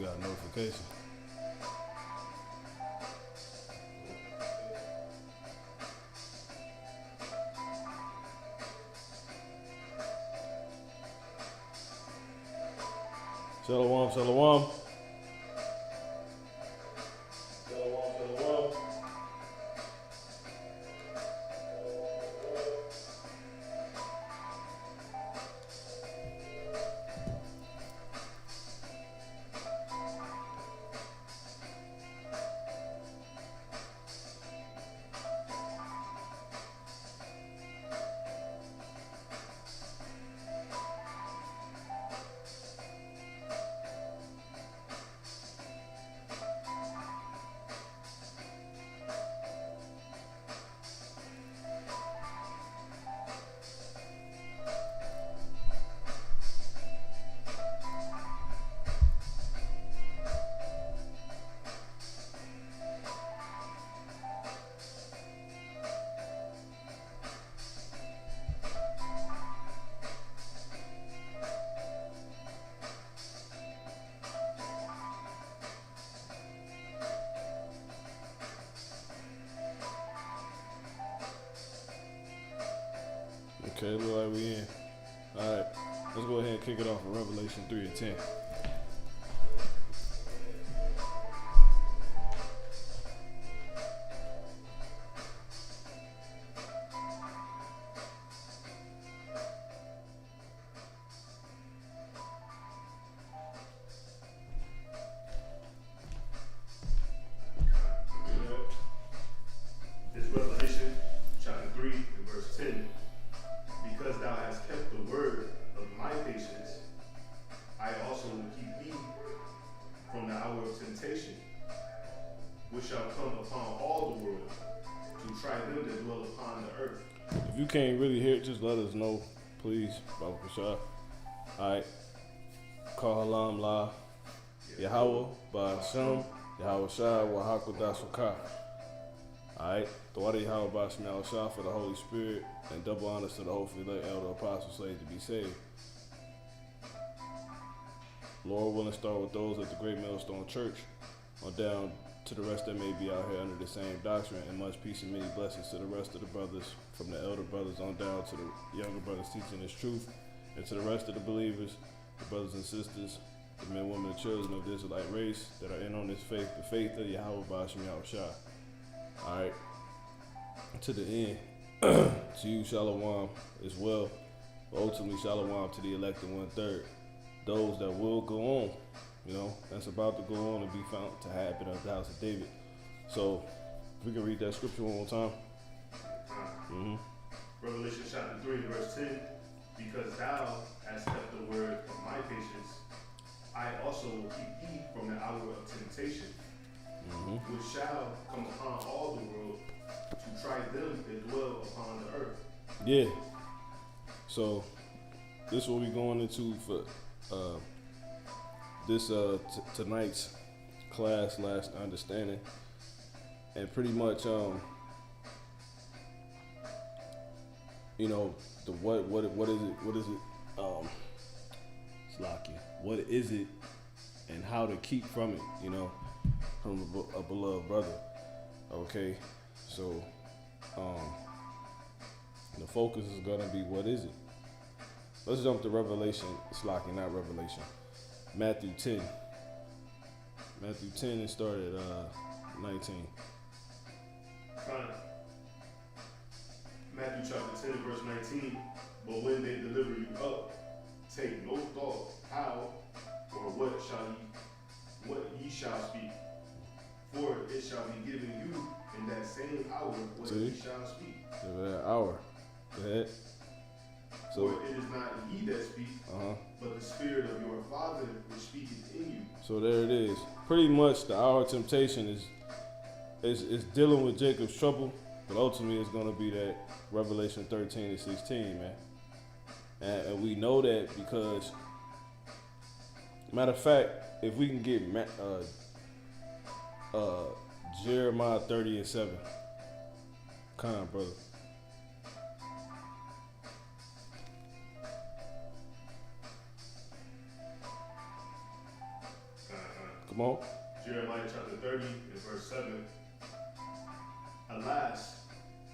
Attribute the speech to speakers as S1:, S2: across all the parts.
S1: got a notification. Shalom, shalom. Shalom, shalom. Okay, look like we in. Alright, let's go ahead and kick it off with Revelation 3 and 10.
S2: This Revelation chapter 3 and verse 10. Because thou hast kept the word of my patience, I also will keep thee from the hour of temptation, which shall come upon all the world, to try them that dwell upon the earth.
S1: If you can't really hear it, just let us know, please. Baba Kashah. Alright. Kahalam La Yahweh Ba'ashem Yahweh Shah Wahakudah Sukkah. Alright. Thwadi Yahweh Ba'ashem Shah for the Holy Spirit, and double honors to the hopefully elect elder apostle slaves to be saved. Lord willing, start with those at the Great Millstone Church on down to the rest that may be out here under the same doctrine, and much peace and many blessings to the rest of the brothers, from the elder brothers on down to the younger brothers teaching this truth, and to the rest of the believers, the brothers and sisters, the men, women, and children of the Israelite race that are in on this faith, the faith of Yahweh Ba'ashem Yahweh Shah. Alright, to the end, to you, Shalom, as well, but ultimately Shalom to the elected 1/3, those that will go on, you know, that's about to go on and be found to happen of the house of David. So, if we can read that scripture one more time.
S2: Revelation chapter 3 verse 10. Because thou hast kept the word of my patience, I also will keep thee from the hour of temptation, which shall come upon all the world, to try them that dwell upon the earth.
S1: Yeah. So, this is what we're going into for this tonight's class / understanding, and pretty much you know, the what is it Slocky, what is it and how to keep from it, you know, from a beloved brother. Okay, so the focus is gonna be what is it. Let's jump to Revelation, Slocky, not Revelation, Matthew 10. Matthew 10 and start at 19.
S2: Fine. Matthew chapter 10 verse 19. But when they deliver you up, take no thought how or what ye shall speak. For it shall be given you in that same hour what ye shall speak.
S1: That hour. Go ahead. So
S2: for it is not ye that speak, but the Spirit of your Father which speaketh in you.
S1: So there it is. Pretty much the hour of temptation is dealing with Jacob's trouble, but ultimately it's gonna be that Revelation 13 and 16, man. And we know that because, matter of fact, if we can get Jeremiah 30 and 7. Come on, brother. Come on.
S2: Jeremiah chapter 30 and verse 7. Alas,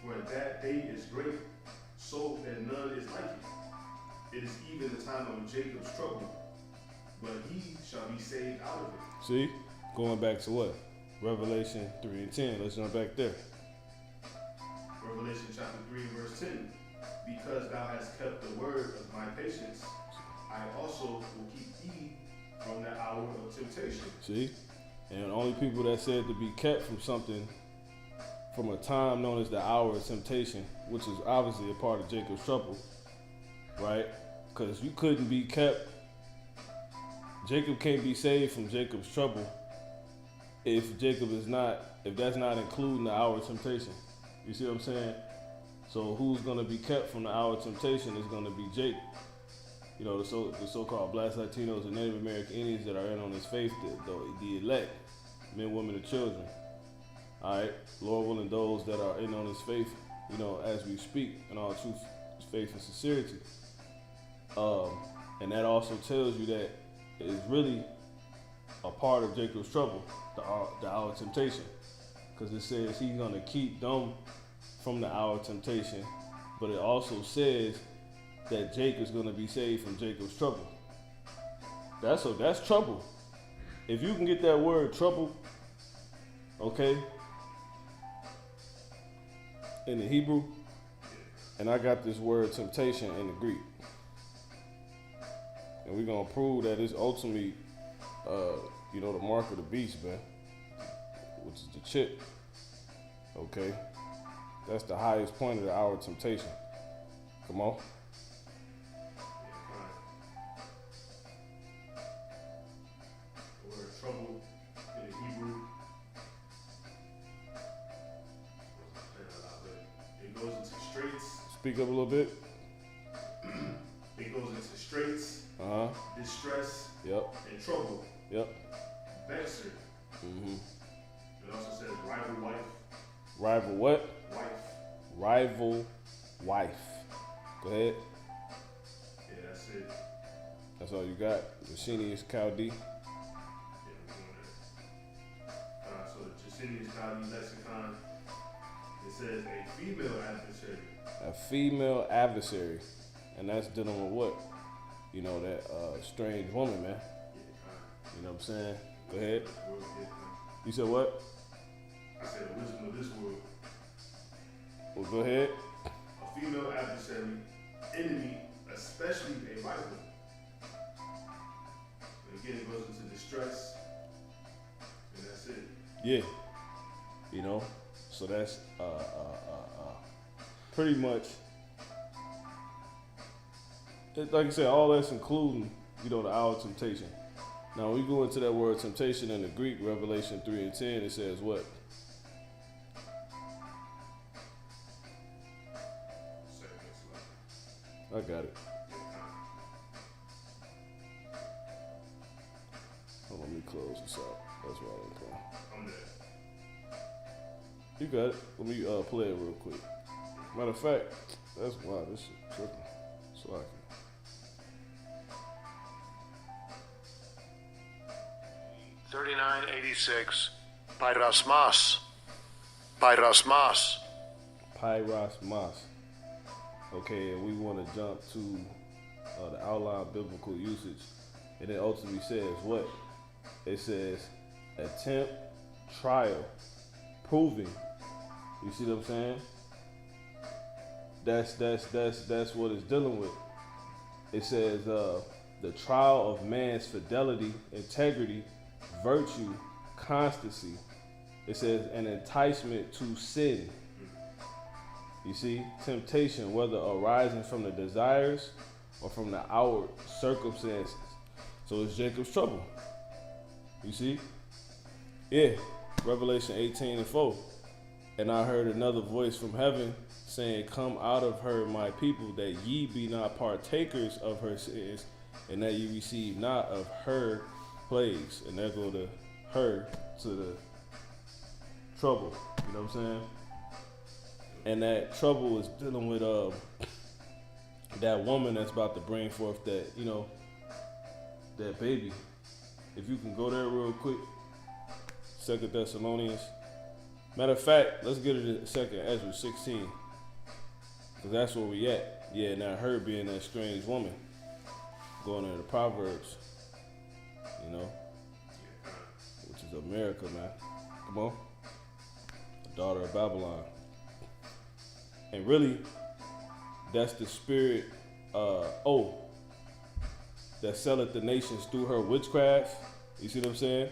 S2: for that day is great, so that none is like it. It is even the time of Jacob's trouble, but he shall be saved out of it.
S1: See? Going back to what? Revelation 3 and 10. Let's jump back there.
S2: Revelation chapter 3 and verse 10. Because thou hast kept the word of my patience, I also will keep thee from the hour of temptation.
S1: See? And only people that said to be kept from something from a time known as the hour of temptation, which is obviously a part of Jacob's trouble, right? Because you couldn't be kept. Jacob can't be saved from Jacob's trouble if that's not including the hour of temptation. You see what I'm saying? So who's going to be kept from the hour of temptation is going to be Jacob. You know, the so-called Black Latinos and Native American Indians that are in on this faith, the elect, men, women, and children. All right, Lord willing, those that are in on this faith, you know, as we speak in all truth, faith, and sincerity. And that also tells you that it is really a part of Jacob's trouble, the hour of temptation, because it says he's going to keep them from the hour of temptation, but it also says that Jacob's going to be saved from Jacob's trouble. That's trouble. If you can get that word trouble, okay, in the Hebrew, and I got this word temptation in the Greek, and we're going to prove that it's ultimately, you know, the mark of the beast, man, which is the chip, okay? That's the highest point of the hour of temptation. Come on.
S2: The word trouble in the Hebrew, it goes into straits.
S1: Speak up a little bit.
S2: It goes into straits, distress,
S1: Yep.
S2: and trouble.
S1: Yep.
S2: Vexer. It also says rival wife.
S1: Rival what?
S2: Wife.
S1: Rival wife. Go ahead.
S2: Yeah, that's it.
S1: That's all you got. Jacinius Chaldee.
S2: Yeah, we're doing that. So the Jacinius Chaldee lexicon, it says a female adversary.
S1: A female adversary. And that's dealing with what? You know, that strange woman, man. You know what I'm saying? Go ahead. You said what?
S2: I said the wisdom of this world.
S1: Well, go ahead.
S2: A female adversary, enemy, especially a rival. And again, it goes into distress, and that's it.
S1: Yeah. You know, so that's pretty much, like I said, all that's including, you know, the hour of temptation. Now, when we go into that word temptation in the Greek, Revelation 3 and 10, it says what? I got it. Hold on, let me close this out. That's why I didn't play.
S2: I'm there.
S1: You got it. Let me play it real quick. Matter of fact, that's why this shit tripping. So I can.
S3: $39.86. Pyrasmas. Pyrasmas.
S1: Pyrasmas. Okay, and we want to jump to the outline biblical usage. And it ultimately says what? It says attempt, trial, proving. You see what I'm saying? That's what it's dealing with. It says the trial of man's fidelity, integrity, virtue, constancy. It says an enticement to sin. You see, temptation, whether arising from the desires or from the outward circumstances. So it's Jacob's trouble. You see? Yeah, Revelation 18 and 4. And I heard another voice from heaven saying, come out of her, my people, that ye be not partakers of her sins, and that ye receive not of her plagues. And there go the her to the trouble. You know what I'm saying? And that trouble is dealing with that woman that's about to bring forth that, you know, that baby. If you can go there real quick. 2 Thessalonians. Matter of fact, let's get it in 2 Ezra 16. Because that's where we at. Yeah, now her being that strange woman. Going into the Proverbs. You know? Which is America, man. Come on. The daughter of Babylon. And really, that's the spirit, that selleth the nations through her witchcraft. You see what I'm saying?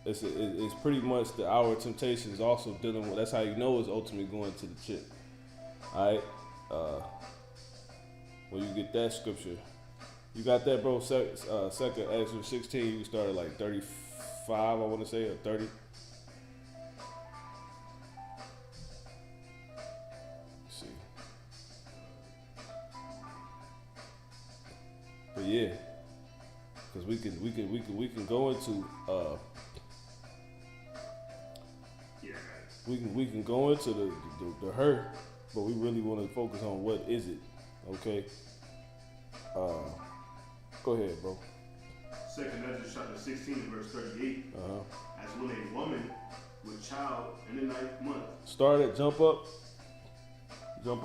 S1: It's pretty much the hour of temptation is also dealing with. That's how you know it's ultimately going to the chip. All right. When you get that scripture, you got that, bro. Second Ezra 16. You started like 35, I want to say, or 30. Let's see. But yeah, because we can go into we can go into the her, but we really want to focus on what is it, okay? Go ahead, bro.
S2: 2 Ezra chapter 16, verse 38. As when a woman with child in the 9th month.
S1: Start it. Jump up.
S2: Yeah,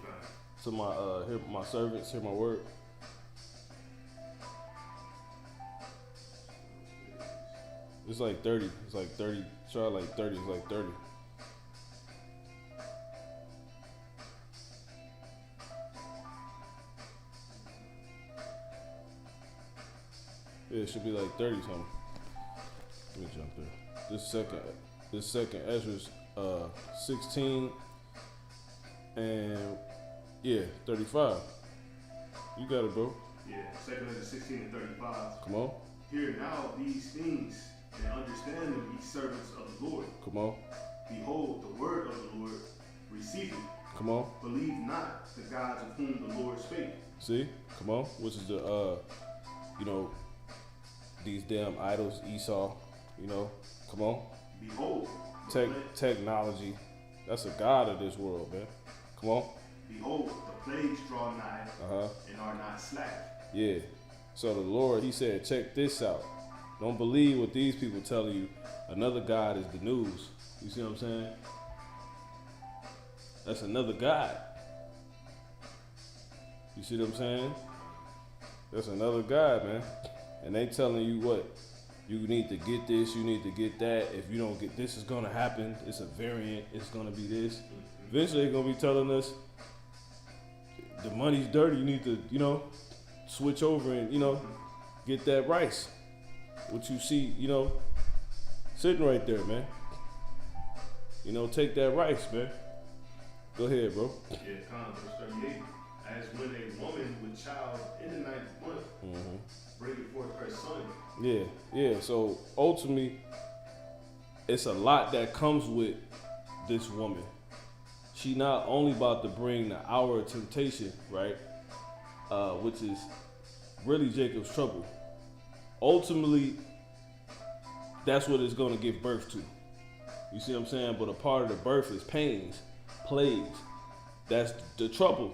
S2: fine.
S1: To my hear my servants, hear my word. It's like 30. It's like 30. Try like 30. It's like 30. Yeah, it should be like 30 something. Let me jump there. This second Ezra's 16 and yeah, 35. You got it, bro.
S2: Yeah, 2 Ezra 16 and 35.
S1: Come on.
S2: Hear now these things and understand them, ye servants of the Lord.
S1: Come on.
S2: Behold, the word of the Lord, receive it.
S1: Come on.
S2: Believe not the gods of whom the Lord spake.
S1: See? Come on. Which is the these damn idols, Esau, come on.
S2: Behold,
S1: technology. That's a god of this world, man. Come on.
S2: Behold, the plagues draw nigh and are not slack.
S1: Yeah. So the Lord, he said, check this out. Don't believe what these people telling you. Another God is the news. You see what I'm saying? That's another God. You see what I'm saying? That's another God, man. And they telling you what? You need to get this, you need to get that. If you don't get this, is going to happen. It's a variant. It's going to be this. Eventually, they're going to be telling us the money's dirty. You need to, switch over and, get that rice. What you see, sitting right there, man. Take that rice, man. Go ahead, bro.
S2: Yeah, verse 38. As when a woman with child in the 9th month bringing forth her son.
S1: Yeah. So ultimately, it's a lot that comes with this woman. She not only about to bring the hour of temptation, right? Which is really Jacob's trouble. Ultimately, that's what it's going to give birth to. You see what I'm saying? But a part of the birth is pains, plagues. That's the trouble.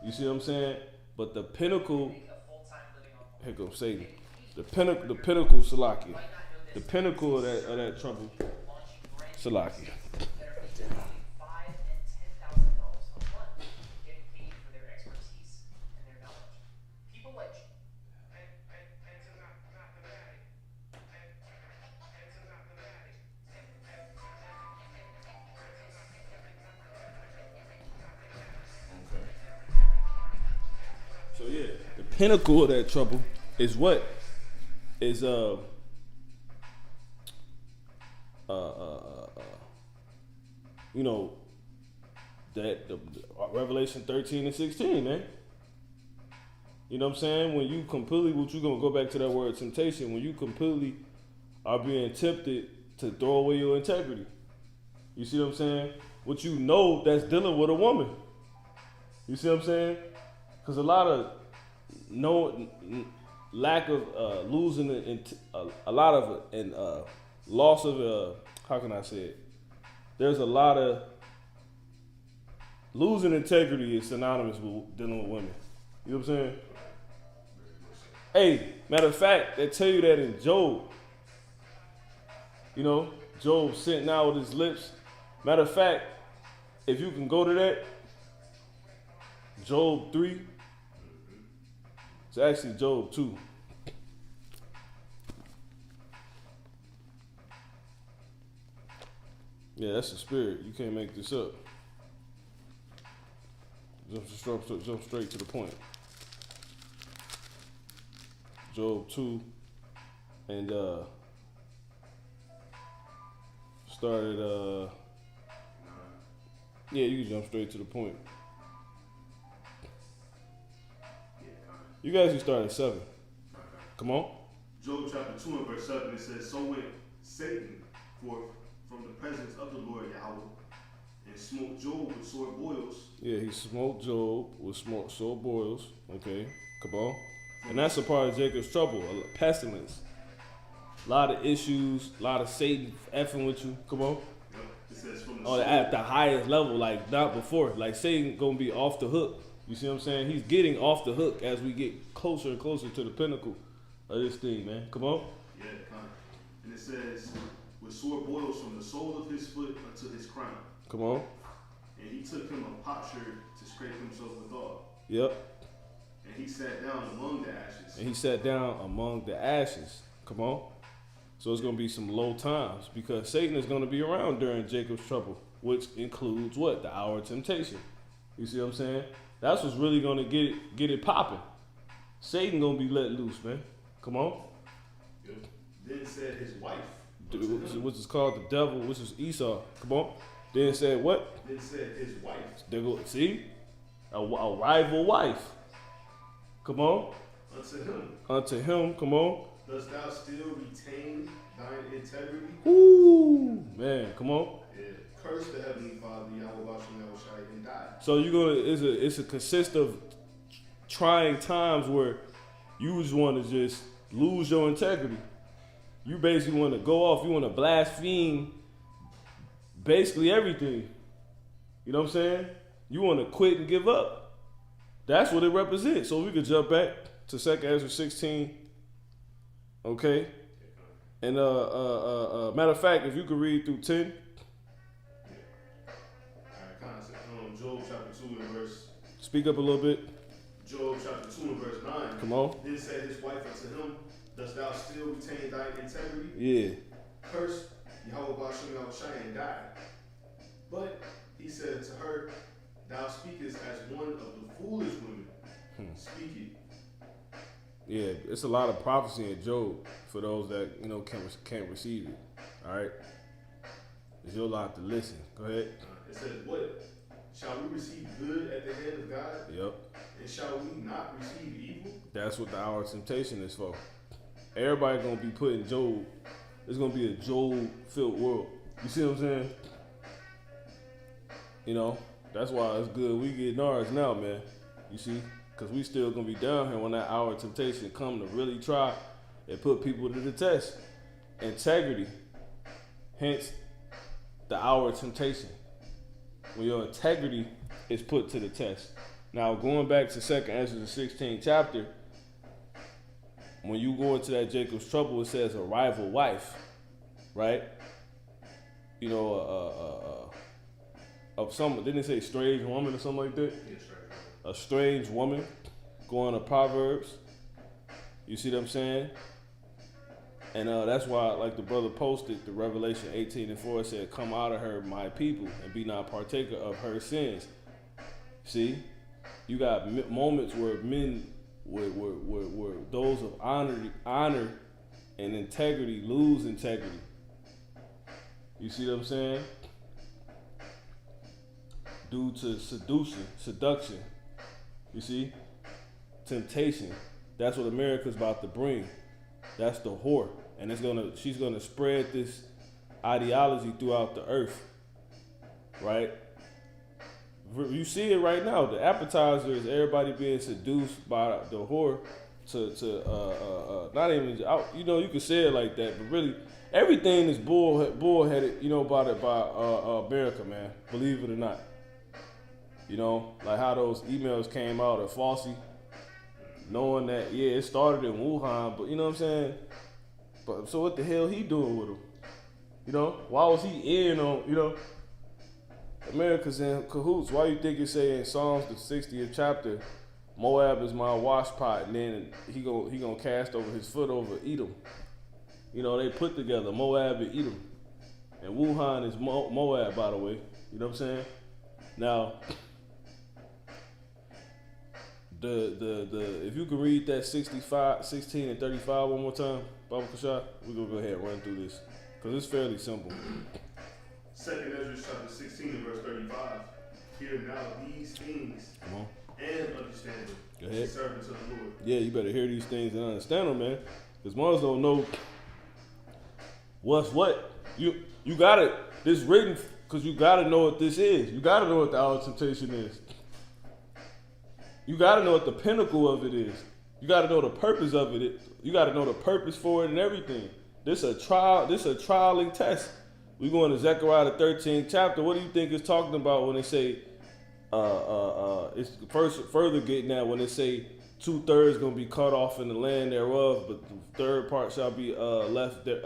S1: You see what I'm saying? But the pinnacle, here goes Satan. The pinnacle, Salaki. The pinnacle of that trouble, Salaki. So yeah, the pinnacle of that trouble is what? Is that the Revelation 13 and 16, man. You know what I'm saying? When you completely, what you gonna go back to that word temptation, when you completely are being tempted to throw away your integrity. You see what I'm saying? What that's dealing with a woman. You see what I'm saying? Because a lot of lack of losing a lot of loss of how can I say it? There's a lot of losing integrity is synonymous with dealing with women. You know what I'm saying? Hey, matter of fact, they tell you that in Job. You know, Job sitting out with his lips. Matter of fact, if you can go to that, Job 3. It's actually Job 2. Yeah, that's the spirit. You can't make this up. Jump straight to the point. Job 2 and started yeah, you can jump straight to the point. You guys can start at 7. Come on.
S2: Job chapter 2 and verse 7, it says, So went Satan forth from the presence of the Lord Yahweh, and smote Job with sore boils.
S1: Yeah, he smoked Job with sore boils. Okay, come on. And that's a part of Jacob's trouble, a pestilence. A lot of issues, a lot of Satan effing with you. Come on.
S2: Yep. It says from the
S1: At the highest level, like not before. Like Satan gonna be off the hook. You see what I'm saying? He's getting off the hook as we get closer and closer to the pinnacle of this thing, man. Come on.
S2: Yeah, kind of. And it says, with sore boils from the sole of his foot unto his crown.
S1: Come on.
S2: And he took him a potsherd to scrape himself withal.
S1: Yep.
S2: And he sat down among the ashes.
S1: And he sat down among the ashes. Come on. So it's going to be some low times because Satan is going to be around during Jacob's trouble, which includes what? The hour of temptation. You see what I'm saying? That's what's really going to get it popping. Satan going to be let loose, man. Come on.
S2: Yep. Then said his wife.
S1: Which is called the devil, which is Esau. Come on. Then said what?
S2: Then said his wife.
S1: They go, see? A rival wife. Come on.
S2: Unto him.
S1: Unto him, come on.
S2: Dost thou still retain thine integrity?
S1: Ooh, man, come on.
S2: Yeah. Curse the heavenly Father, Yahweh Bashem Yahushai, and die.
S1: So you're gonna it's a consist of trying times where you just want to just lose your integrity. You basically want to go off. You want to blaspheme basically everything. You know what I'm saying? You want to quit and give up. That's what it represents. So we could jump back to 2nd Ezra 16. Okay. And matter of fact, if you could read through 10.
S2: Job chapter 2 and verse.
S1: Speak up a little bit.
S2: Job chapter 2 and verse 9.
S1: Come on.
S2: Then said his wife unto him, Dost thou still retain thine integrity?
S1: Yeah.
S2: Curse Yahweh Bashem Yahushai and die. But he said to her, Thou speakest as one of the foolish women. Speak it.
S1: Yeah, it's a lot of prophecy in Job for those that can't receive it. All right, it's your lot to listen. Go ahead.
S2: It says, What? Shall we receive good at the hand of God?
S1: Yep.
S2: And shall we not receive evil?
S1: That's what the hour of temptation is for. Everybody gonna be put in Job. It's gonna be a Job-filled world. You see what I'm saying? You know, that's why it's good we getting ours now, man. You see? Because we still going to be down here when that hour of temptation come to really try and put people to the test. Integrity. Hence, the hour of temptation. When your integrity is put to the test. Now, going back to 2nd Ezra, the 16th chapter, when you go into that Jacob's trouble, it says a rival wife, right? You know, of some, didn't it say strange woman or something like that?
S2: Yes, right.
S1: A strange woman, going to Proverbs. You see what I'm saying? And that's why, like the brother posted, the Revelation 18:4 said, "Come out of her, my people, and be not partaker of her sins." See, you got moments where men, where those of honor and integrity lose integrity. You see what I'm saying? Due to seduction. You see? Temptation. That's what America's about to bring. That's the whore. And she's gonna spread this ideology throughout the earth. Right? You see it right now. The appetizer is everybody being seduced by the whore to not even, you can say it like that, but really everything is bullheaded, by America, man. Believe it or not. Like how those emails came out of Fauci, knowing that, yeah, it started in Wuhan, but you know what I'm saying? But so what the hell he doing with them? You know, why was he in on, you know? America's in cahoots. Why you think it say in Psalms the 60th chapter, Moab is my wash pot, and then he gonna cast over his foot over Edom. You know, they put together Moab and Edom. And Wuhan is Moab, by the way. You know what I'm saying? Now, if you could read that 16 and 35 one more time, Baba Kashad, we're gonna go ahead and run through this. Because it's fairly simple.
S2: 2nd Ezra chapter 16 and verse 35. Hear now these things
S1: Come on.
S2: and understand them.
S1: Go ahead.
S2: Servants of the Lord.
S1: Yeah, you better hear these things and understand them, man. Because ones don't know what's what. You got it. This written because you got to know what this is. You got to know what the hour of temptation is. You got to know what the pinnacle of it is. You got to know the purpose of it. You got to know the purpose for it and everything. This a trial. This a trialing test. We going to Zechariah the 13th chapter. What do you think it's talking about when they say? It's first further getting at when they say 2/3 gonna be cut off in the land thereof, but the third part shall be left there.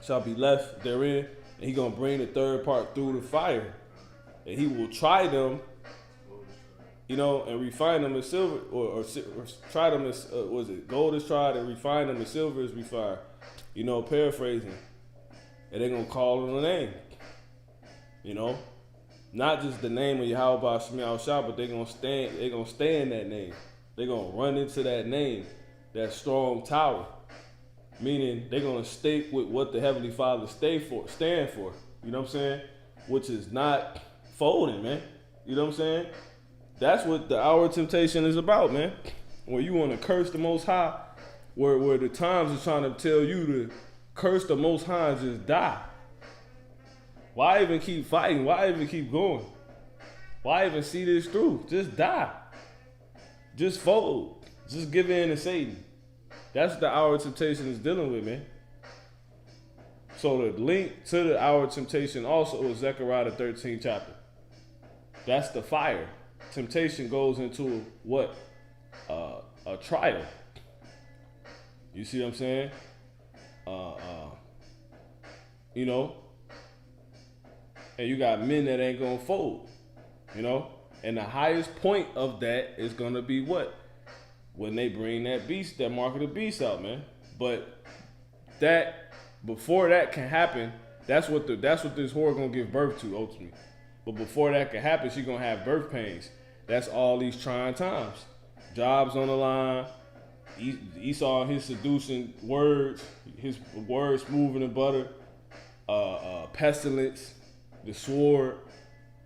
S1: Shall be left therein, and he gonna bring the third part through the fire, and he will try them, you know, and refine them as silver, or try them as was it gold is tried and refine them as silver is refined, you know, paraphrasing, and they're gonna call on the name, you know, not just the name of Yahweh Shemiah Shah, but they're gonna stay in that name, they're gonna run into that name, that strong tower. Meaning they're gonna stick with what the Heavenly Father stand for. You know what I'm saying? Which is not folding, man. You know what I'm saying? That's what the hour of temptation is about, man. Where you want to curse the Most High, where the times is trying to tell you to curse the Most High and just die. Why even keep fighting? Why even keep going? Why even see this through? Just die. Just fold. Just give in to Satan. That's what the hour of temptation is dealing with, man. So the link to the hour of temptation also is Zechariah the 13th chapter. That's the fire. Temptation goes into what? A trial. You see what I'm saying? You know? And you got men that ain't gonna fold. You know? And the highest point of that is gonna be what? When they bring that beast, that mark of the beast out, man. But that, before that can happen, that's what this whore gonna give birth to ultimately. But before that can happen, she gonna have birth pains. That's all these trying times. Jobs on the line. Esau and his seducing words, his words moving in butter. Pestilence, the sword.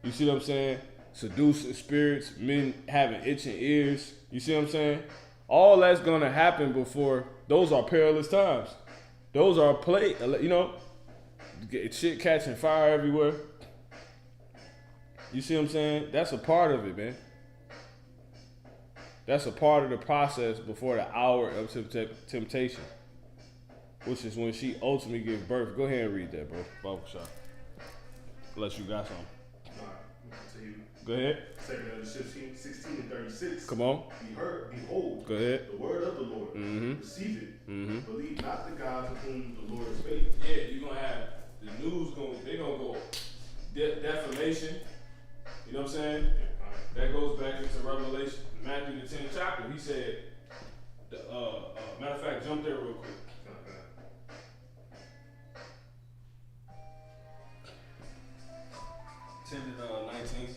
S1: You see what I'm saying? Seducing spirits, men having itching ears. You see what I'm saying? All that's gonna happen before. Those are perilous times. Those are you know, shit catching fire everywhere. You see what I'm saying? That's a part of it, man. That's a part of the process before the hour of temptation, which is when she ultimately gives birth. Go ahead and read that, bro. Bible shot. Unless you got something. Go ahead.
S2: 2nd Ezra 16 and 36.
S1: Come on.
S2: Behold.
S1: Go ahead.
S2: The word of the Lord.
S1: Mm-hmm.
S2: Receive it.
S1: Mm-hmm.
S2: Believe not the God to whom the Lord is faithful.
S1: Yeah, you're gonna have the news they're gonna go defamation. You know what I'm saying? That goes back into Revelation, Matthew the 10th chapter. He said, matter of fact, jump there real quick. 10 to 19.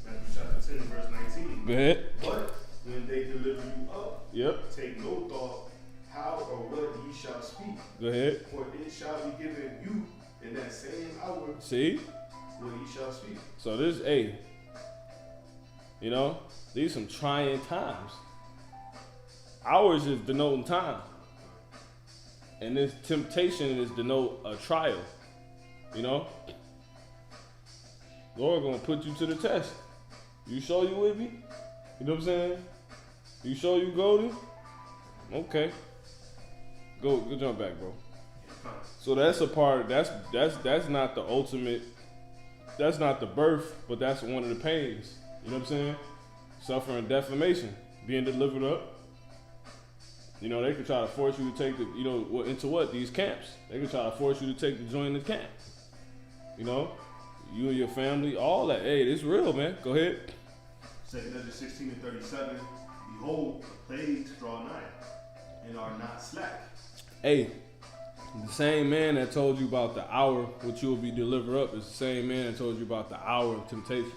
S2: Matthew chapter 10, verse 19.
S1: Go ahead.
S2: But when they deliver you up,
S1: Yep.
S2: take no thought how or what ye shall speak.
S1: Go ahead.
S2: For it shall be given you in that same hour
S1: See?
S2: what ye shall speak.
S1: So this, you know, these some trying times. Hours is denoting time. And this temptation is denote a trial. You know? Lord gonna put you to the test. You sure you with me? You know what I'm saying? You sure you golden? Okay. Go jump back, bro. So that's a part, that's not the ultimate, that's not the birth, but that's one of the pains. You know what I'm saying? Suffering defamation, being delivered up. You know, they could try to force you to take the, you know, into what? These camps. They could try to force you to take the join the camp. You know, you and your family, all that. Hey, it's real, man. Go ahead.
S2: 2 Ezra 16:37. Behold, the plagues draw nigh, and are not slack.
S1: Hey, the same man that told you about the hour which you will be delivered up is the same man that told you about the hour of temptation.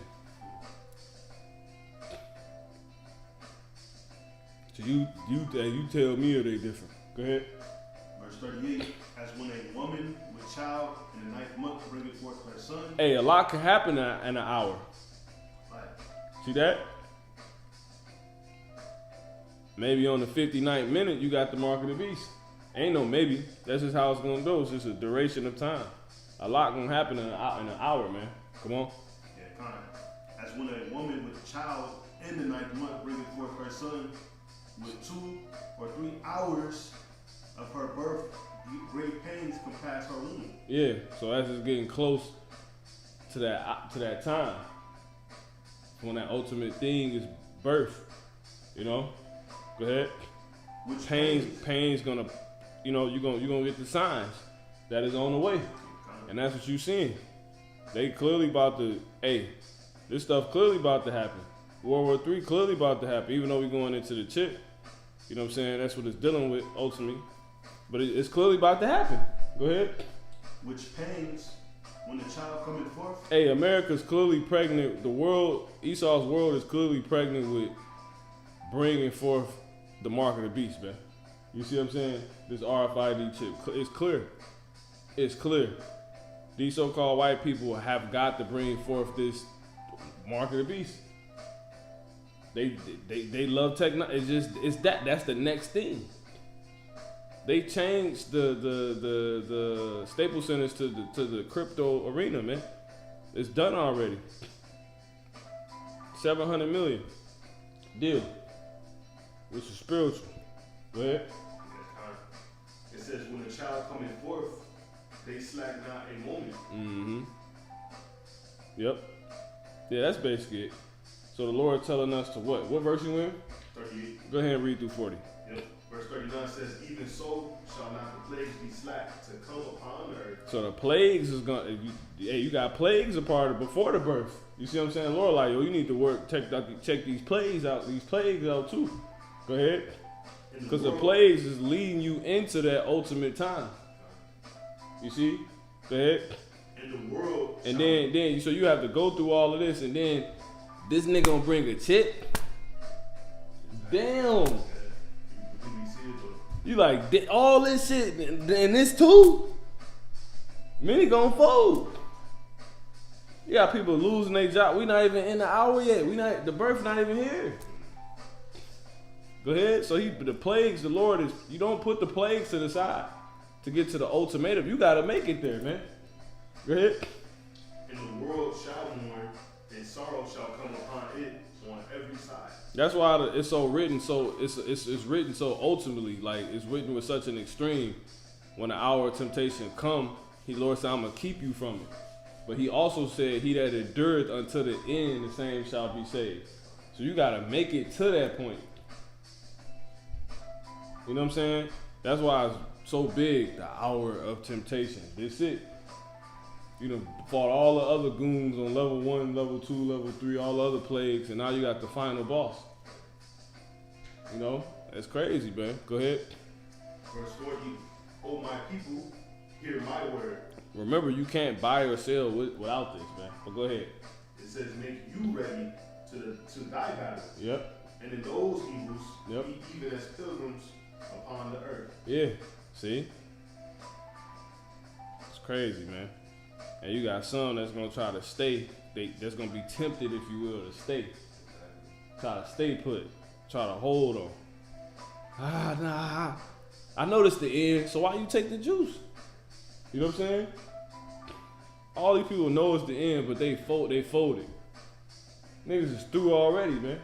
S1: So you tell me, are they different? Go ahead.
S2: Verse 38. As when a woman with child in the 9th month bringeth forth her son.
S1: Hey, a lot can happen in an hour.
S2: Right.
S1: See that? Maybe on the 59th minute, you got the mark of the beast. Ain't no maybe. That's just how it's going to go. It's just a duration of time. A lot going to happen in an hour, man. Come on.
S2: Yeah, kind of. As when a woman with a child in the 9th month bringeth forth her son, with 2 or 3 hours of her birth, great pains compass her womb.
S1: Yeah, so as it's getting close to that time, when that ultimate thing is birth, you know. Go ahead.
S2: Which
S1: Pain's gonna, you know, you're gonna get the signs that is on the way, and that's what you seeing. They clearly about to, hey, this stuff clearly about to happen. World War III clearly about to happen, even though we're going into the chip. You know what I'm saying? That's what it's dealing with ultimately, but it's clearly about to happen. Go ahead.
S2: Which pains when the child cometh forth.
S1: Hey, America's clearly pregnant. The world, Esau's world is clearly pregnant with bringing forth the mark of the beast, man. You see what I'm saying? This RFID chip. It's clear. It's clear. These so-called white people have got to bring forth this mark of the beast. They love technology. That's the next thing. They changed the Staples Centers to the crypto arena, man. It's done already. 700 million deal, which is spiritual. Go ahead.
S2: It says, when the child cometh forth, they slack not a moment.
S1: Mm-hmm. Yep. Yeah, that's basically it. So the Lord telling us to what? What verse you in?
S2: 38.
S1: Go ahead and read through 40.
S2: Yep. Verse 39 says, even so shall not the plagues be slack to come upon the earth.
S1: So the plagues is gonna. You got plagues a part of before the birth. You see what I'm saying? Lord, like, yo, you need to work, check these plagues out too. Go ahead. Because the plagues is leading you into that ultimate time. You see? Go ahead.
S2: In the world.
S1: And then so you have to go through all of this, and then this nigga gonna bring a chip. Damn. You like all this shit and this too? Many gonna fold. You got people losing their job. We not even in the hour yet. The birth not even here. Go ahead. So the plagues, the Lord is, you don't put the plagues to the side to get to the ultimatum. You gotta make it there, man. Go ahead.
S2: And the world shall mourn, and sorrow shall come upon it on every side.
S1: That's why it's so written. So it's written so ultimately, like it's written with such an extreme. When the hour of temptation come, Lord said, I'm gonna keep you from it. But he also said, he that endureth unto the end, the same shall be saved. So you gotta make it to that point. You know what I'm saying? That's why it's so big, the hour of temptation. That's it. You know, fought all the other goons on level 1, level 2, level 3, all the other plagues, and now you got the final boss. You know, that's crazy, man. Go ahead.
S2: Verse 40, O my people, hear my word.
S1: Remember, you can't buy or sell without this, man. But go ahead.
S2: It says, make you ready to thy battle.
S1: Yep.
S2: And in those evils,
S1: Yep.
S2: be even as pilgrims upon the earth.
S1: Yeah. See? It's crazy, man. And you got some that's gonna try to stay. That's gonna be tempted, if you will, to stay. Try to stay put. Try to hold on. Nah. I know this the end, so why you take the juice? You know what I'm saying? All these people know it's the end, but they folded. Niggas is through already, man.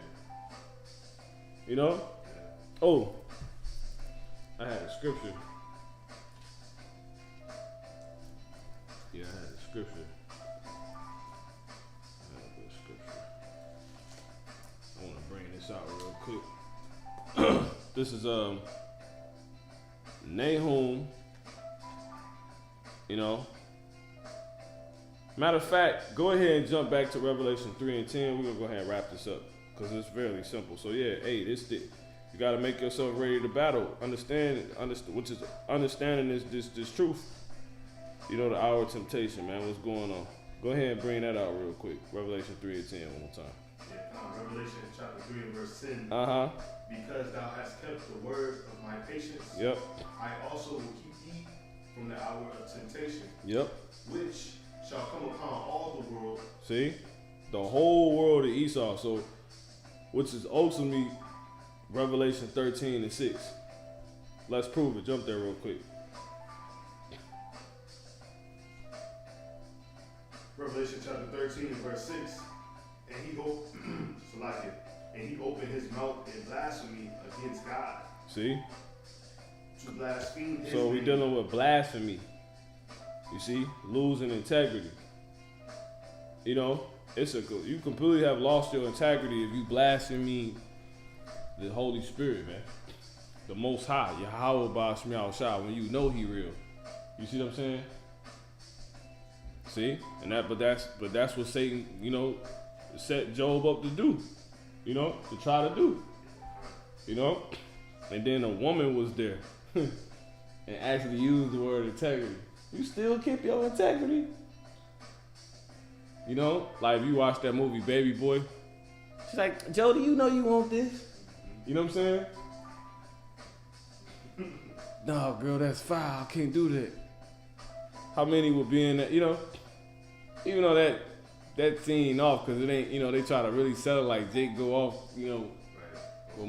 S1: You know? Oh. I had a scripture. Yeah, I had a scripture. I want to bring this out real quick. This is Nahum, you know. Matter of fact, go ahead and jump back to Revelation 3 and 10. We're going to go ahead and wrap this up because it's fairly simple. So, yeah, hey, you got to make yourself ready to battle. Understanding this truth. You know, the hour of temptation, man. What's going on? Go ahead and bring that out real quick. Revelation 3 and 10 one more time.
S2: Yeah, Revelation chapter 3 and verse 10.
S1: Uh-huh.
S2: Because thou hast kept the word of my patience,
S1: Yep.
S2: I also will keep thee from the hour of temptation,
S1: Yep.
S2: which shall come upon all the world.
S1: See? The whole world of Esau. So, which is ultimately Revelation 13 and 6. Let's prove it. Jump there real quick.
S2: Revelation chapter 13 and verse 6. And he opened his mouth in blasphemy against God.
S1: See?
S2: To blaspheme his
S1: So we
S2: name.
S1: dealing with blasphemy. You see? Losing integrity. You know? You completely have lost your integrity if you blaspheme the Holy Spirit, man. The Most High. Yahweh Ba'ashmi al-Shah, when you know he real. You see what I'm saying? See? But that's what Satan, you know, set Job up to do. You know, to try to do. You know? And then a woman was there and actually used the word integrity. You still keep your integrity? You know? Like if you watch that movie Baby Boy, she's like, Jody, you know you want this? You know what I'm saying? No, girl, that's foul. I can't do that. How many would be in that, you know? Even though that scene off, because it ain't, you know, they try to really sell it like Jake go off, you know, with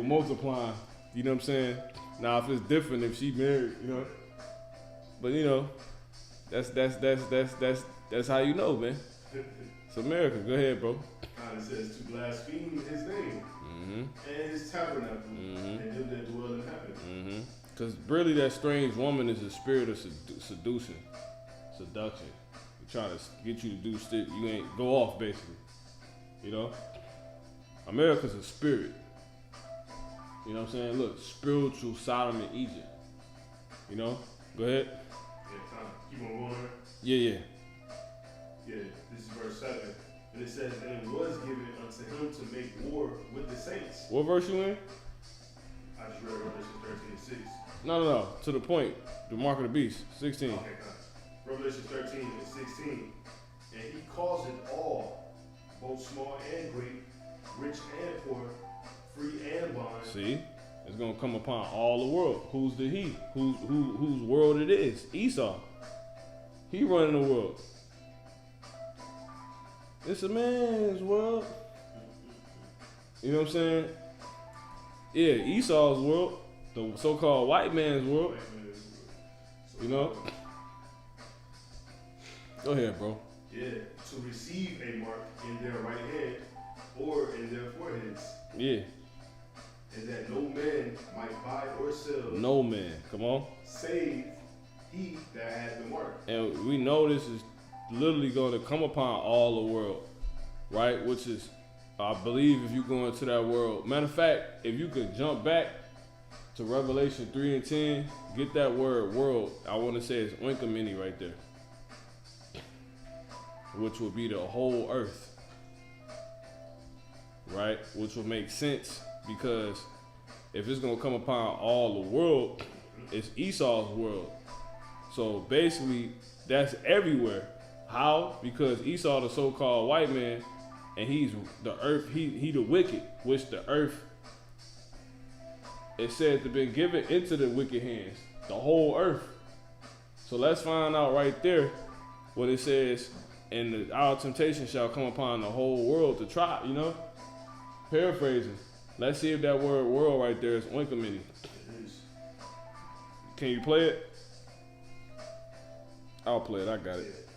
S1: multiplying. You know what I'm saying? Now if it's different if she married, you know. But you know, that's how you know, man. It's America. Go ahead, bro.
S2: It says to blaspheme his name and his tabernacle and them that dwell in heaven.
S1: Because really that strange woman is a spirit of seduction. Trying to get you to do shit you ain't go off, basically. You know? America's a spirit. You know what I'm saying? Look, spiritual Sodom and Egypt. You know? Go ahead.
S2: Yeah, time. Keep on going.
S1: Yeah.
S2: Yeah, this is verse 7. And it says, and it was given unto him to make war with the saints.
S1: What verse you in?
S2: I just read Revelation 13 and 6.
S1: No. To the point. The mark of the beast. 16.
S2: Okay, Revelation 13 and 16. And he calls it all, both small and great, rich and poor, free and bond.
S1: See? It's gonna come upon all the world. Who's the he? Whose world it is? Esau. He running the world. It's a man's world. You know what I'm saying? Yeah, Esau's world. The so-called white man's world. You know? Go ahead, bro.
S2: Yeah, to receive a mark in their right hand or in their foreheads.
S1: Yeah.
S2: And that no man might buy or sell.
S1: No man. Come on.
S2: Save he that had the mark.
S1: And we know this is literally going to come upon all the world, right? Which is, I believe, if you go into that world. Matter of fact, if you could jump back to Revelation 3 and 10, get that word world. I want to say it's oinkomene right there, which will be the whole earth, right? Which will make sense because if it's going to come upon all the world, it's Esau's world. So basically, that's everywhere. How? Because Esau, the so-called white man, and he's the earth, he the wicked, which the earth, it said to be given into the wicked hands, the whole earth. So let's find out right there what it says, and our temptation shall come upon the whole world to try, you know? Paraphrasing. Let's see if that word world right there is oinkomene. Can you play it? I'll play it, I got it.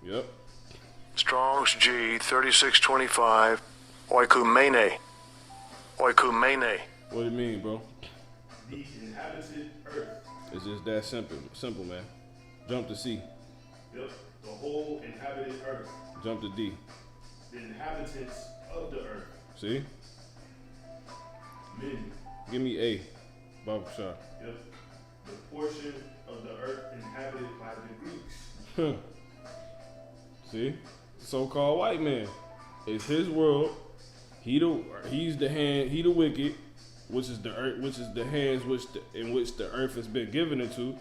S1: Yep.
S3: Strong's G 3625. Oikumene. Oikumene.
S1: What do you mean, bro?
S2: The inhabited earth.
S1: It's just that simple, man. Jump to C.
S2: Yep. The whole inhabited earth.
S1: Jump to D.
S2: The inhabitants of the earth.
S1: See?
S2: Many.
S1: Give me A. Baba Kashar.
S2: Yep. The portion of the earth inhabited by the Greeks.
S1: See? So-called white man. It's his world. He's the hand. He the wicked, which is the earth, which is the hands in which the earth has been given into,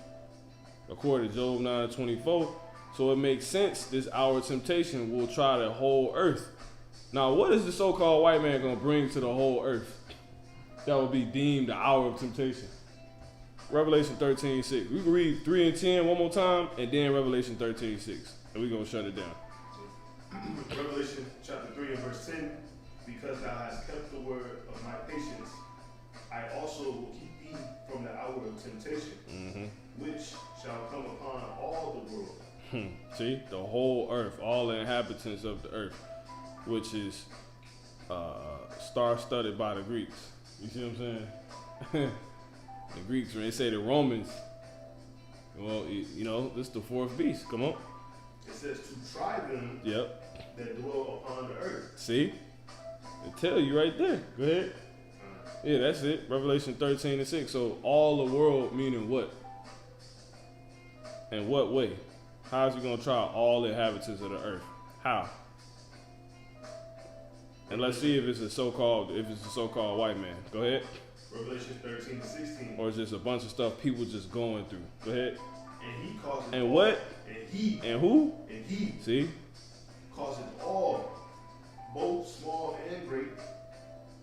S1: according to Job 9:24. So it makes sense. This hour of temptation will try the whole earth. Now, what is the so-called white man gonna bring to the whole earth that will be deemed the hour of temptation? Revelation 13:6. We can read 3 and 10 one more time, and then Revelation 13:6, and we're gonna shut it down.
S2: Revelation chapter 3 and verse 10. Because thou hast kept the word of my patience, I also will keep thee from the hour of temptation, which shall come upon all the world.
S1: See, the whole earth, all the inhabitants of the earth, which is star-studded by the Greeks. You see what I'm saying? The Greeks, when they say the Romans, well, you know, this is the fourth beast. Come on.
S2: It says to try them
S1: Yep.
S2: that dwell upon the earth.
S1: See? It tell you right there. Go ahead. Yeah, that's it. Revelation 13:6. So all the world meaning what? In what way? How is he gonna try all the inhabitants of the earth? How? And let's see if it's a so-called white man. Go ahead.
S2: Revelation 13:16.
S1: Or is this a bunch of stuff people just going through? Go ahead.
S2: And he causes
S1: And
S2: all,
S1: what?
S2: And he.
S1: And who?
S2: And he
S1: See?
S2: causes all, both small and great,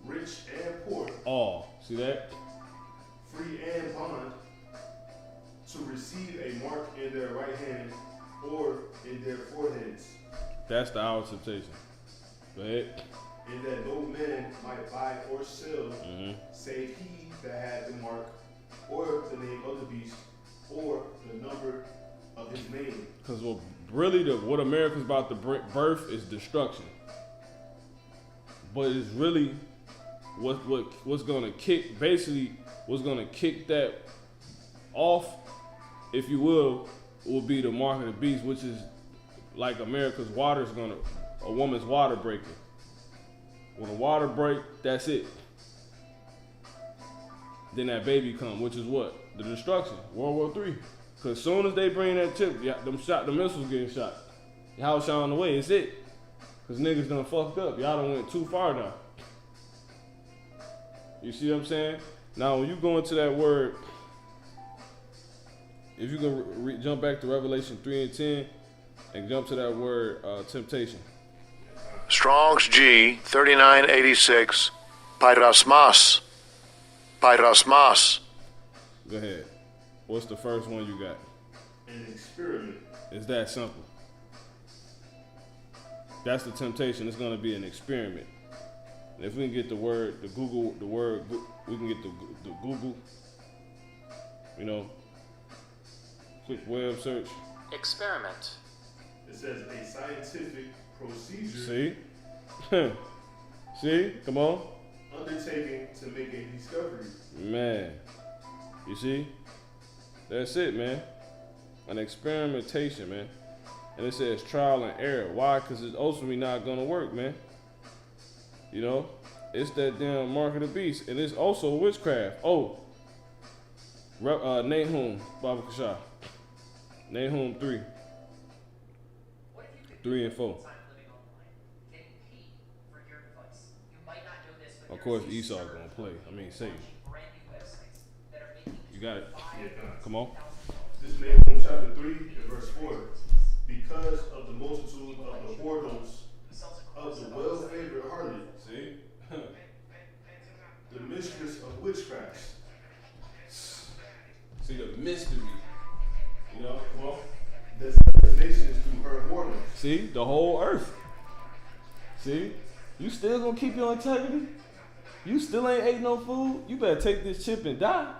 S2: rich and poor,
S1: All. See that?
S2: free and bond, to receive a mark in their right hand or in their foreheads,
S1: That's the hour of temptation. Go ahead.
S2: and that no man might buy or sell, save he that had the mark, or the name of the beast, or the number of his name.
S1: Because what America's about to birth is destruction. But it's really what's gonna kick that off, if you will be the mark of the beast, which is like America's a woman's water breaking. When the water break, that's it. Then that baby come, which is what? The destruction, World War III. Cause soon as they bring that chip, the missiles getting shot. Y'all shot away, it's it. Cause niggas done fucked up. Y'all done went too far now. You see what I'm saying? Now when you go into that word, if you can jump back to Revelation 3 and 10 and jump to that word temptation.
S3: Strong's G 3986. Pyrasmas. Pyrasmas.
S1: Go ahead. What's the first one you got?
S2: An experiment.
S1: It's that simple. That's the temptation. It's going to be an experiment. And if we can get we can get the Google, quick web search.
S4: Experiment.
S2: It says a scientific procedure
S1: See? See? Come on.
S2: undertaking to make a discovery.
S1: Man. You see? That's it, man. An experimentation, man. And it says trial and error. Why? Because it's ultimately not going to work, man. It's that damn mark of the beast. And it's also witchcraft. Oh. Nahum, Baba Kashar. Nahum 3. 3 and 4. Of course, Esau gonna play. Satan. You got it.
S2: Yeah,
S1: Come on.
S2: This is Nahum chapter 3 and verse 4. Because of the multitude of the whoredoms of the well-favored harlot,
S1: See?
S2: the mistress of witchcraft,
S1: See the mystery. Come on.
S2: that seduces nations through her whoredoms.
S1: See? The whole earth. See? You still gonna keep your integrity? You still ain't ate no food? You better take this chip and die.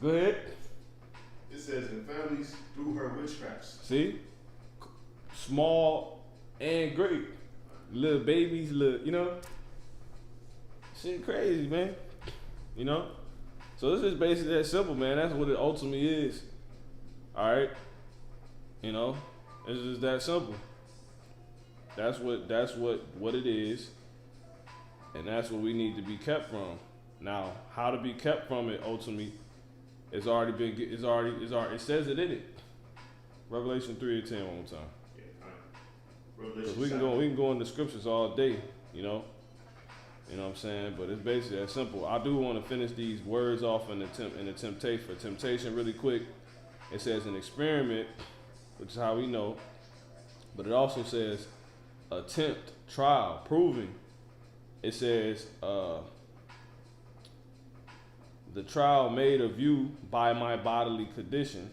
S1: Go ahead.
S2: It says in families through her witchcrafts.
S1: See? Small and great. Little babies, shit crazy, man. So this is basically that simple, man. That's what it ultimately is. Alright? You know, it's just that simple. That's what it is, and that's what we need to be kept from. Now, how to be kept from it ultimately is already been is already it says it in it. Revelation 3:10 one more time.
S2: Yeah,
S1: Because
S2: Revelation
S1: we can go in the scriptures all day, you know. You know what I'm saying? But it's basically that simple. I do want to finish these words off in the temptation really quick. It says an experiment, which is how we know. But it also says attempt, trial, proving. It says the trial made of you by my bodily condition.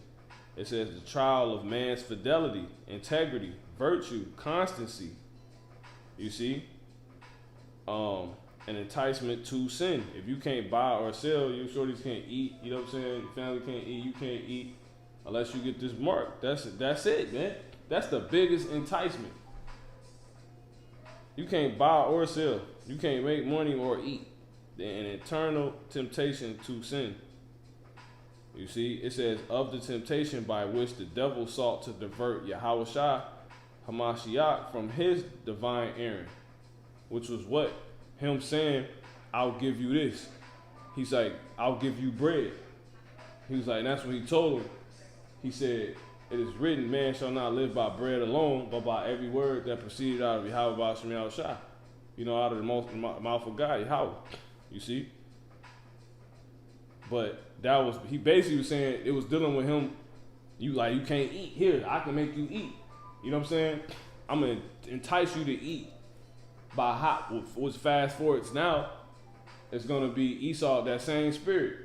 S1: It says the trial of man's fidelity, integrity, virtue, constancy. You see? An enticement to sin. If you can't buy or sell, your shorties can't eat. You know what I'm saying? Your family can't eat. You can't eat unless you get this mark. That's it, man. That's the biggest enticement. You can't buy or sell. You can't make money or eat. An eternal temptation to sin. You see, it says of the temptation by which the devil sought to divert Yahushua Hamashiach from his divine errand, which was what? Him saying, I'll give you this. He's like, I'll give you bread. He was like, and that's what he told him. He said, it is written, man shall not live by bread alone, but by every word that proceeded out of Yahweh Shem Shah. You know, out of the mouth of God, Yahweh. You see? But that was, he basically was saying, it was dealing with him, you can't eat. Here, I can make you eat. You know what I'm saying? I'm going to entice you to eat. By hot, what's fast forwards now, it's gonna be Esau, that same spirit.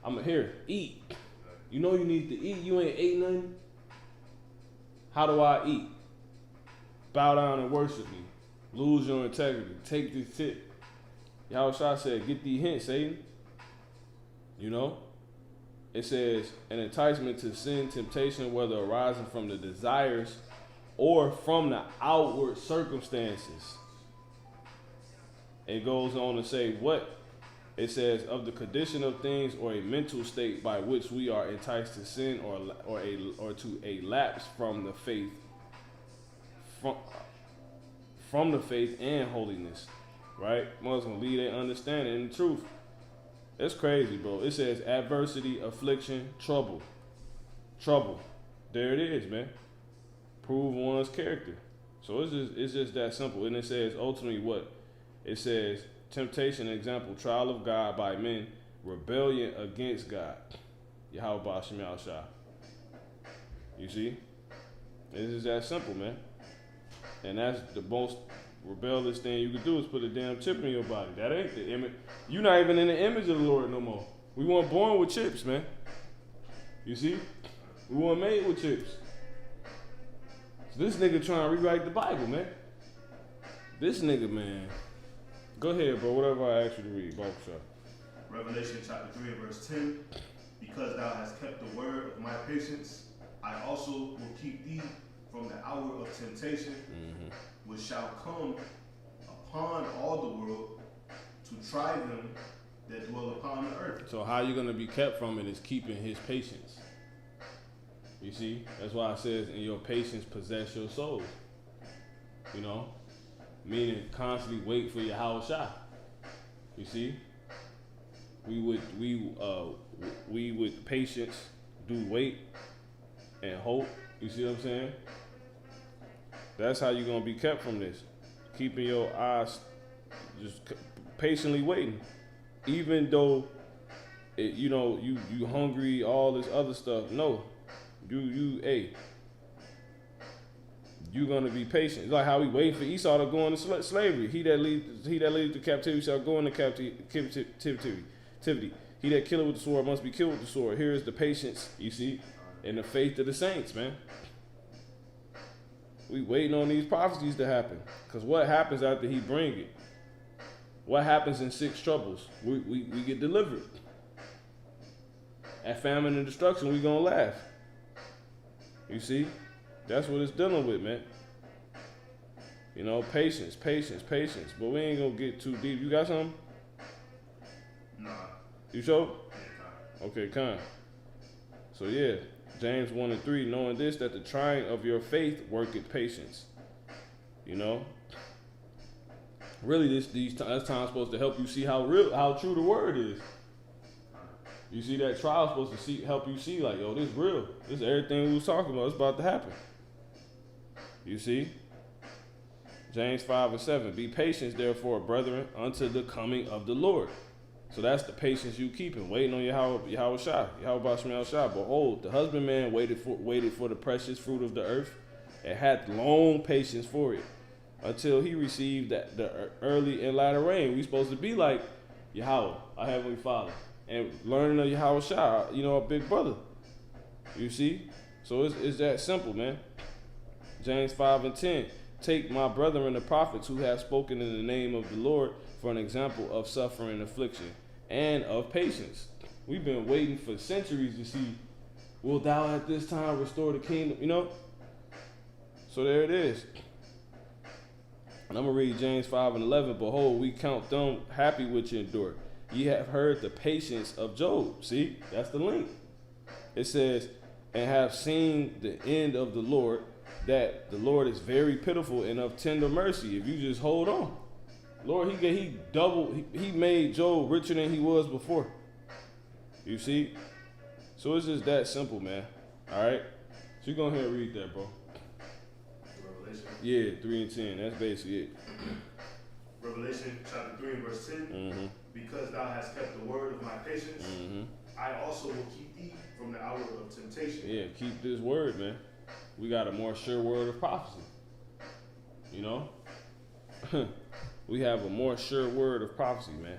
S1: I'm here, eat. You know you need to eat. You ain't ate nothing. How do I eat? Bow down and worship me. Lose your integrity. Take this tip. Yahushua said, get these hints, Satan. You know? It says, an enticement to sin, temptation, whether arising from the desires or from the outward circumstances. It goes on to say what? It says of the condition of things or a mental state by which we are enticed to sin or to a lapse from the faith, from the faith and holiness, right? Muslim lead their understanding in the truth. It's crazy, bro. It says adversity, affliction, trouble. There it is, man. Prove one's character. So it's just that simple. And it says ultimately what? It says, temptation, example, trial of God by men, rebellion against God. Yahweh Ba'ashem Shah. You see? It's just that simple, man. And that's the most rebellious thing you can do is put a damn chip in your body. That ain't the image. You're not even in the image of the Lord no more. We weren't born with chips, man. You see? We weren't made with chips. So this nigga trying to rewrite the Bible, man. This nigga, man. Go ahead, bro. Whatever I ask you to read, Bible shot.
S2: Revelation chapter 3 and verse 10. Because thou hast kept the word of my patience, I also will keep thee from the hour of temptation, which shall come upon all the world to try them that dwell upon the earth.
S1: So how you gonna be kept from it is keeping his patience. You see? That's why it says, in your patience possess your soul. You know? Meaning constantly wait for your Yahushua. You see? We with patience do wait and hope. You see what I'm saying? That's how you're gonna be kept from this. Keeping your eyes just patiently waiting. Even though you hungry, all this other stuff. No. You're gonna be patient. It's like how we waiting for Esau to go into slavery. He that leads to captivity shall go into captivity. He that killeth with the sword must be killed with the sword. Here is the patience, you see, and the faith of the saints, man. We waiting on these prophecies to happen. Because what happens after he bring it? What happens in 6 troubles? We get delivered. At famine and destruction, we gonna laugh. You see? That's what it's dealing with, man. You know, patience. But we ain't gonna get too deep. You got something?
S2: Nah.
S1: You sure?
S2: Yeah,
S1: Okay, kind. So yeah, James 1 and 3, knowing this, that the trying of your faith worketh patience. You know? Really, this time's supposed to help you see how true the word is. You see, that trial supposed to help you see, like, yo, this real. This is everything we was talking about. It's about to happen. You see? James 5 and 7, be patient, therefore, brethren, unto the coming of the Lord. So that's the patience you keeping, waiting on Yahweh Shai. Behold, the husbandman waited for the precious fruit of the earth, and had long patience for it, until he received the early and latter rain. We supposed to be like Yahweh, our Heavenly Father, and learning of Yahweh Shai, you know, our big brother. You see? So it's that simple, man. James 5 and 10, take my brethren the prophets who have spoken in the name of the Lord for an example of suffering and affliction and of patience. We've been waiting for centuries to see, will thou at this time restore the kingdom, you know? So there it is. And I'm going to read James 5 and 11. Behold, we count them happy which endure. Ye have heard the patience of Job. See, that's the link. It says, and have seen the end of the Lord, that the Lord is very pitiful and of tender mercy. If you just hold on. Lord, he made Job richer than he was before. You see? So it's just that simple, man. All right? So you go ahead and read that, bro.
S2: Revelation.
S1: Yeah, 3 and 10. That's basically it.
S2: Revelation chapter 3 and verse 10.
S1: Mm-hmm.
S2: Because thou hast kept the word of my patience,
S1: Mm-hmm.
S2: I also will keep thee from the hour of temptation.
S1: Yeah, keep this word, man. We got a more sure word of prophecy. You know? We have a more sure word of prophecy, man.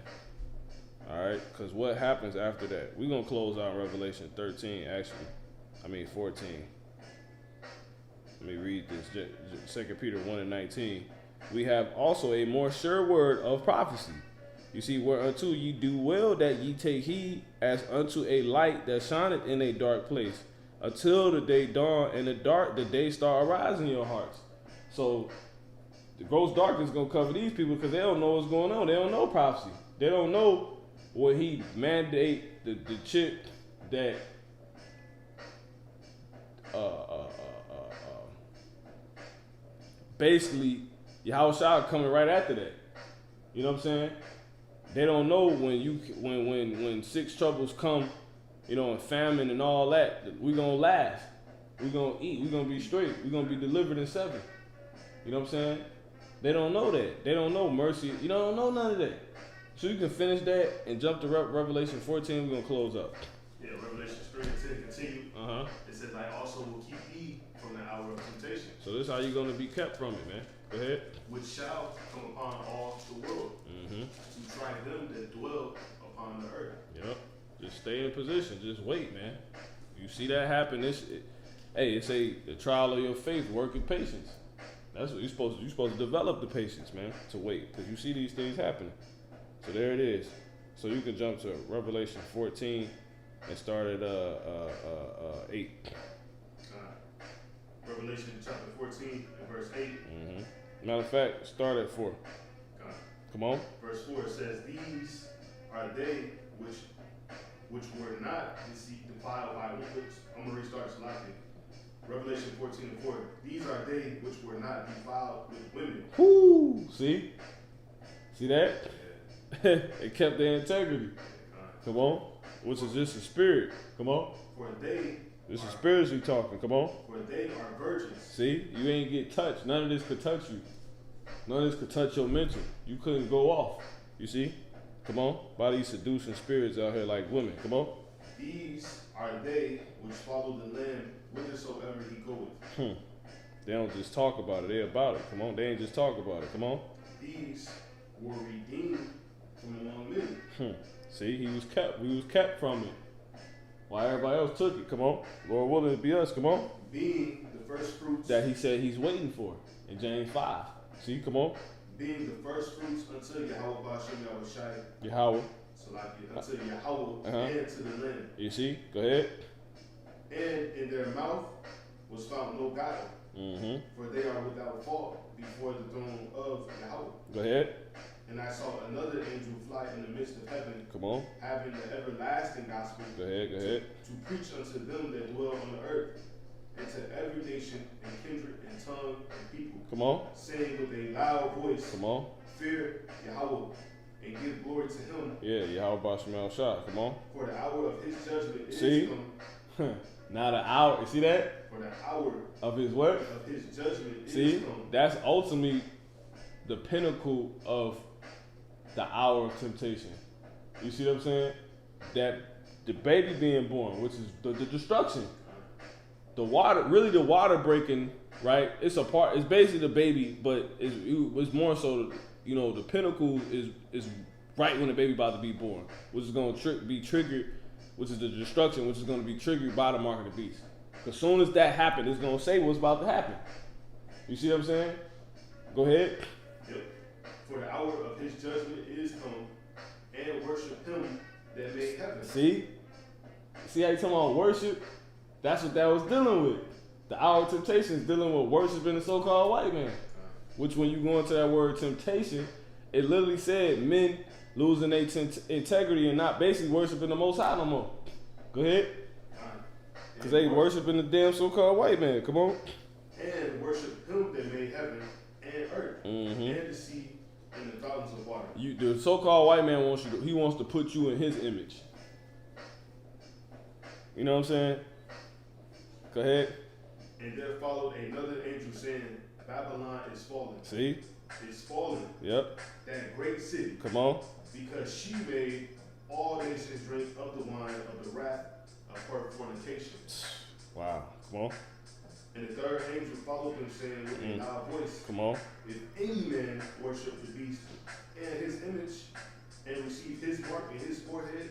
S1: All right? Because what happens after that? We're going to close out Revelation 13, actually. 14. Let me read this. 2 Peter 1 and 19. We have also a more sure word of prophecy. You see, whereunto ye do well that ye take heed, as unto a light that shineth in a dark place, until the day dawn and the day star arise in your hearts. So the gross darkness is going to cover these people because they don't know what's going on. They don't know prophecy. They don't know what he mandate the chick that basically Yahweh Shai coming right after that. You know what I'm saying? They don't know when six troubles come, you know, and famine and all that, we're gonna last. We're gonna eat, we're gonna be straight, we're gonna be delivered in 7. You know what I'm saying? They don't know that. They don't know mercy. You don't know none of that. So you can finish that and jump to Revelation 14. We're gonna close up.
S2: Yeah, Revelation 3 and 10 continue.
S1: Uh-huh.
S2: It says, I also will keep thee from the hour of temptation.
S1: So this is how you're gonna be kept from it, man. Go ahead.
S2: Which shall come upon all the world,
S1: Mm-hmm.
S2: to try them that dwell upon the earth.
S1: Yep. Just stay in position. Just wait, man. You see that happen. It's the trial of your faith, working patience. That's what you're supposed to. You're supposed to develop the patience, man, to wait, because you see these things happening. So there it is. So you can jump to Revelation 14 and start at 8.
S2: Revelation chapter 14 and verse 8.
S1: Mm-hmm. Matter of fact, start at 4. Come on.
S2: Verse 4 says, these are they which were not defiled by women. I'm going to restart Salakia. Revelation 14 and 4. These are they which were not defiled with women.
S1: Whoo! See that? Yeah. It kept their integrity. Come on. Which is just a spirit. Come on.
S2: For they.
S1: This is spiritually talking. Come on.
S2: For they are virgins.
S1: See? You ain't get touched. None of this could touch you. None of this could touch your mental. You couldn't go off. You see? Come on. By these seducing spirits out here like women. Come on.
S2: These are they which follow the Lamb whithersoever he goeth.
S1: They don't just talk about it. They about it. Come on. They ain't just talk about it. Come on.
S2: These were redeemed from among men.
S1: See? We was kept from it. While everybody else took it. Come on. Lord willing, it be us. Come on.
S2: Being the first fruits.
S1: That he said he's waiting for in James 5. See? Come on.
S2: Being the first fruits unto Yahweh Bashem Yahushai.
S1: Yahweh.
S2: Salakia. Unto Yahweh and to the Lamb.
S1: You see? Go ahead.
S2: And in their mouth was found no guile.
S1: Mm-hmm.
S2: For they are without fault before the throne of Yahweh.
S1: Go ahead.
S2: And I saw another angel fly in the midst of heaven,
S1: Come on.
S2: having the everlasting gospel
S1: Go ahead. Go ahead.
S2: to preach unto them that dwell on the earth, and to every nation and kindred and tongue and people,
S1: Come on.
S2: saying with a loud voice,
S1: Come on.
S2: Fear Yahweh, and give glory to him,
S1: Yeah, Yahweh Basham El Shah. Come on.
S2: for the hour of his judgment
S1: See?
S2: is come.
S1: Now the hour, you see that?
S2: For the hour
S1: Of his what?
S2: of his judgment
S1: See?
S2: is come.
S1: That's ultimately the pinnacle of the hour of temptation. You see what I'm saying? That the baby being born, which is the destruction. The water, really the water breaking, right? It's basically the baby, but it's more so, you know, the pinnacle is right when the baby about to be born, which is going to be triggered, which is the destruction, which is going to be triggered by the mark of the beast. Because as soon as that happens, it's going to say what's about to happen. You see what I'm saying? Go ahead.
S2: Yep. For the hour of his judgment is come, and worship him that made heaven.
S1: See how you talking about worship? That's what that was dealing with. The hour of temptation is dealing with worshiping the so-called white man. Which when you go into that word temptation, it literally said men losing their integrity and not basically worshiping the Most High no more. Go ahead. Because they worshiping the damn so-called white man. Come on.
S2: And worship him that made heaven and earth,
S1: Mm-hmm.
S2: and the sea and the fountains of water.
S1: The so-called white man wants to put you in his image. You know what I'm saying? Go ahead.
S2: And there followed another angel saying, Babylon is fallen.
S1: See?
S2: Is fallen,
S1: Yep.
S2: that great city,
S1: Come on.
S2: because she made all nations drink of the wine of the wrath of her fornication.
S1: Wow. Come on.
S2: And the third angel followed them, saying with a loud voice,
S1: Come on.
S2: If any man worship the beast and his image, and receive his mark in his forehead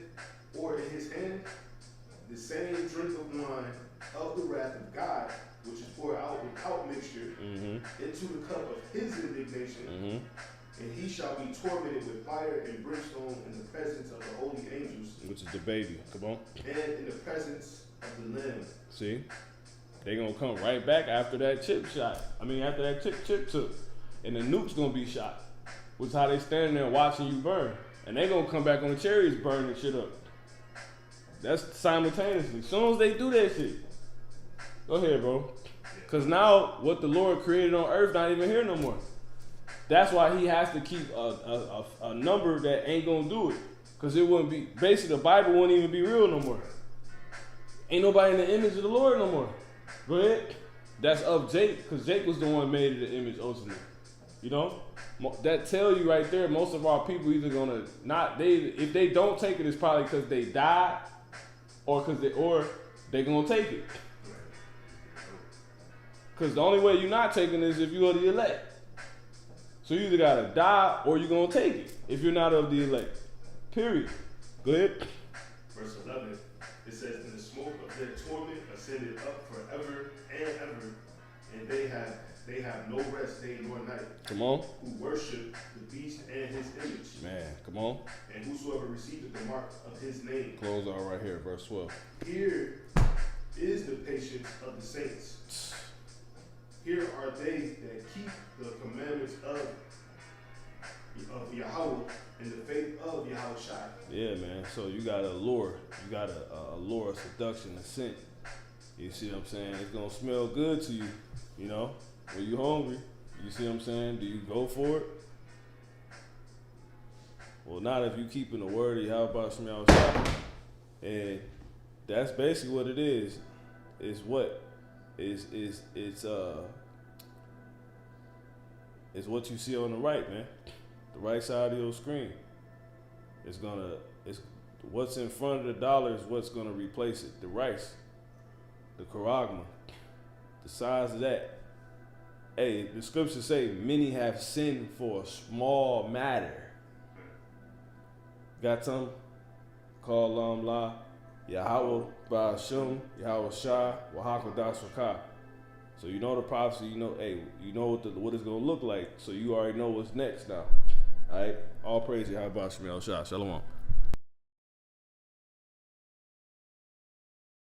S2: or in his hand, the same drink of wine of the wrath of God, which is poured out without mixture,
S1: Mm-hmm.
S2: into the cup of his indignation,
S1: Mm-hmm.
S2: and he shall be tormented with fire and brimstone in the presence of the holy angels,
S1: Which is the baby. Come on.
S2: and in the presence of the Lamb.
S1: See? They gonna come right back after that chip shot. After that chip took. And the nuke's gonna be shot. Which is how they standing there watching you burn. And they gonna come back on the chariots burning shit up. That's simultaneously. As soon as they do that shit. Go ahead, bro. Cause now what the Lord created on earth not even here no more. That's why he has to keep a number that ain't gonna do it. Cause it wouldn't be, basically the Bible wouldn't even be real no more. Ain't nobody in the image of the Lord no more. Go ahead. That's of Jake, because Jake was the one made in the image ultimately. You know? That tell you right there, most of our people either gonna if they don't take it, it's probably because they died or they gonna take it. Because the only way you're not taking it is if you are the elect. So you either gotta die or you're gonna take it if you're not of the elect. Period. Go ahead.
S2: Verse 11, it says, And the smoke of their torment ascended up forever and ever, and they have no rest day nor night,
S1: Come on.
S2: who worship the beast and his image,
S1: Man, come on.
S2: and whosoever receiveth the mark of his name.
S1: Close out right here, verse 12.
S2: Here is the patience of the saints. Here are they that keep the commandments of Yahweh and the faith of Yahweh Shai.
S1: Yeah, man. So you got a lure. You got a lure, seduction, a scent. You see what I'm saying? It's going to smell good to you, you know? When you hungry, you see what I'm saying? Do you go for it? Well, not if you keeping the word of Yahweh Shai. And that's basically what it is. It's what? It's what you see on the right, man. The right side of your screen. It's what's in front of the dollar is what's gonna replace it. The rice, the charagma, the size of that. Hey, the scriptures say many have sinned for a small matter. Got some? Call la Yahweh Ba'ashum, Yahweh Shah, Wahakodash Wakah. So you know the prophecy, you know what it's gonna look like. So you already know what's next now. Alright? All praise Yahweh Ba'ashum, Yahweh Shah. Shalom.